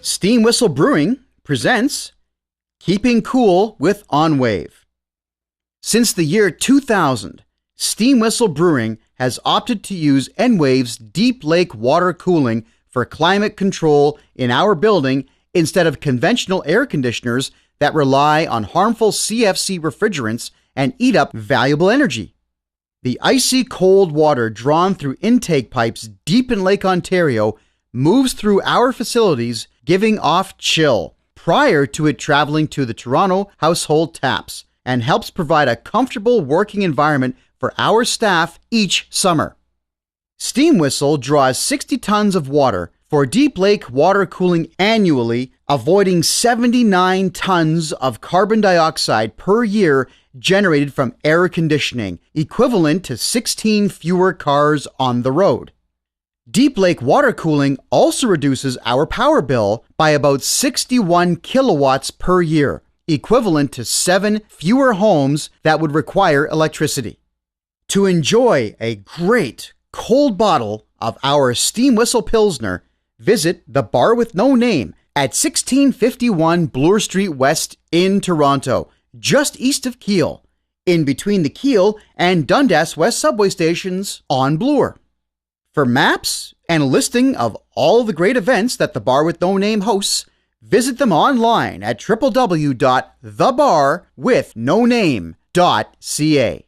Steam Whistle Brewing presents Keeping Cool with Enwave. Since the year 2000, Steam Whistle Brewing has opted to use Enwave's deep lake water cooling for climate control in our building instead of conventional air conditioners that rely on harmful CFC refrigerants and eat up valuable energy. The icy cold water drawn through intake pipes deep in Lake Ontario moves through our facilities, giving off chill prior to it traveling to the Toronto household taps, and helps provide a comfortable working environment for our staff each summer. Steam Whistle draws 60 tons of water for deep lake water cooling annually, avoiding 79 tons of carbon dioxide per year generated from air conditioning, equivalent to 16 fewer cars on the road. Deep lake water cooling also reduces our power bill by about 61 kilowatts per year, equivalent to 7 fewer homes that would require electricity. To enjoy a great cold bottle of our Steam Whistle Pilsner, visit the Bar with No Name at 1651 Bloor Street West in Toronto, just east of Keele, in between the Keele and Dundas West subway stations on Bloor. For maps and a listing of all the great events that the Bar with No Name hosts, visit them online at www.thebarwithnoname.ca.